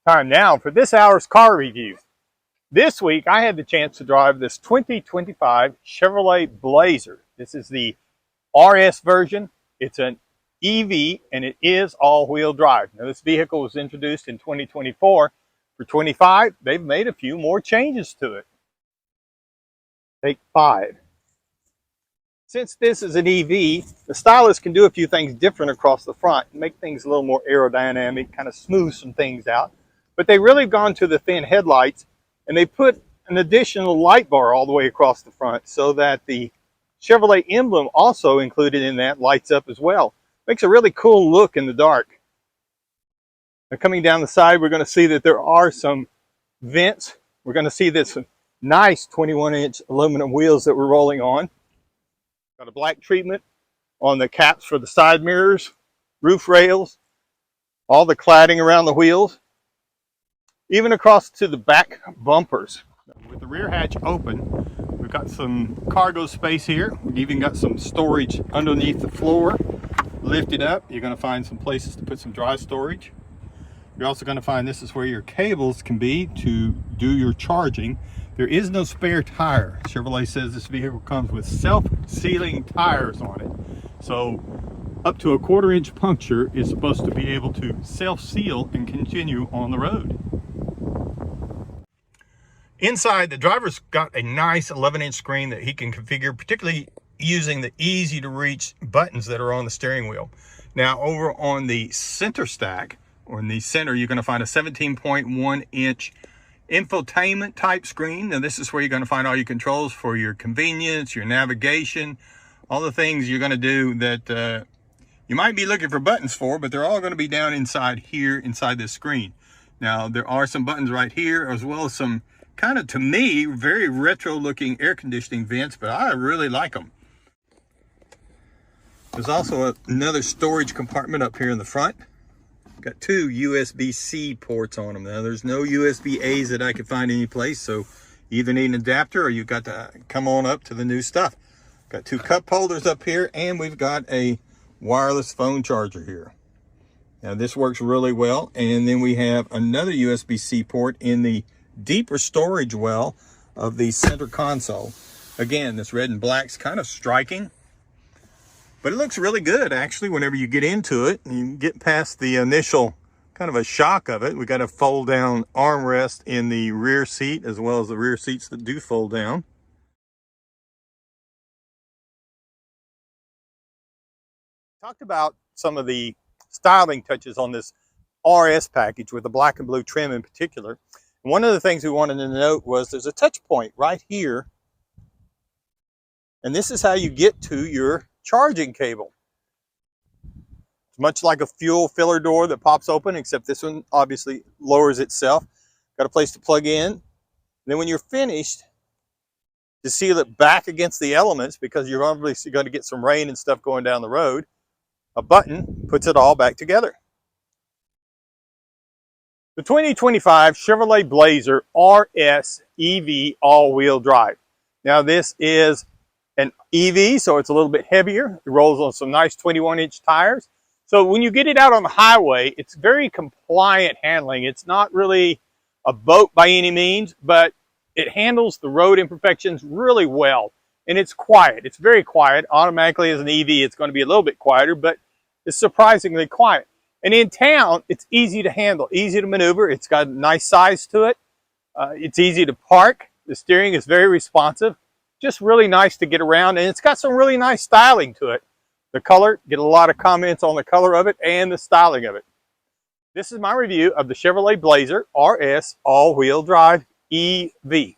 Time now for this hour's car review. This week I had the chance to drive this 2025 Chevrolet Blazer. This is the RS version. It's an EV and it is all-wheel drive. Now this vehicle was introduced in 2024. For 25, they've made a few more changes to it. Take 5. Since this is an EV, the stylist can do a few things different across the front and make things a little more aerodynamic, kind of smooth some things out. But they really gone to the thin headlights and they put an additional light bar all the way across the front so that the Chevrolet emblem also included in that lights up as well. Makes a really cool look in the dark. Now coming down the side, we're going to see that there are some vents. We're going to see this nice 21-inch aluminum wheels that we're rolling on. Got a black treatment on the caps for the side mirrors, roof rails, all the cladding around the wheels, even across to the back bumpers. With the rear hatch open, we've got some cargo space here. We've even got some storage underneath the floor. Lift it up, you're going to find some places to put some dry storage. You're also going to find this is where your cables can be to do your charging. There is no spare tire. Chevrolet says this vehicle comes with self-sealing tires on it. So up to a 1/4-inch puncture is supposed to be able to self-seal and continue on the road. Inside, the driver's got a nice 11-inch screen that he can configure, particularly using the easy-to-reach buttons that are on the steering wheel. Now, over on the center stack, or in the center, you're going to find a 17.1-inch infotainment type screen. Now this is where you're going to find all your controls for your convenience, your navigation, all the things you're going to do that you might be looking for buttons for, but they're all going to be down inside here, inside this screen. Now there are some buttons right here, as well as some kind of, to me, very retro looking air conditioning vents, but I really like them. There's also another storage compartment up here in the front. Got 2 USB-C ports on them. Now there's no USB-A's that I could find any place, so you either need an adapter or you've got to come on up to the new stuff. Got 2 cup holders up here, and we've got a wireless phone charger here. Now this works really well. And then we have another USB-C port in the deeper storage well of the center console. Again, this red and black's kind of striking, but it looks really good, actually, whenever you get into it. You get past the initial kind of a shock of it. We got a fold-down armrest in the rear seat, as well as the rear seats that do fold down. Talked about some of the styling touches on this RS package with the black and blue trim in particular. And one of the things we wanted to note was there's a touch point right here. And this is how you get to your charging cable. It's much like a fuel filler door that pops open, except this one obviously lowers itself. Got a place to plug in. And then when you're finished, to seal it back against the elements, because you're obviously going to get some rain and stuff going down the road, a button puts it all back together. The 2025 Chevrolet Blazer RS EV all-wheel drive. Now this is an EV, so it's a little bit heavier. It rolls on some nice 21-inch tires. So when you get it out on the highway, it's very compliant handling. It's not really a boat by any means, but it handles the road imperfections really well. And it's quiet. It's very quiet. Automatically as an EV, it's going to be a little bit quieter, but it's surprisingly quiet. And in town, it's easy to handle, easy to maneuver. It's got a nice size to it. It's easy to park. The steering is very responsive. Just really nice to get around, and it's got some really nice styling to it. The color, get a lot of comments on the color of it and the styling of it. This is my review of the Chevrolet Blazer RS all-wheel drive EV.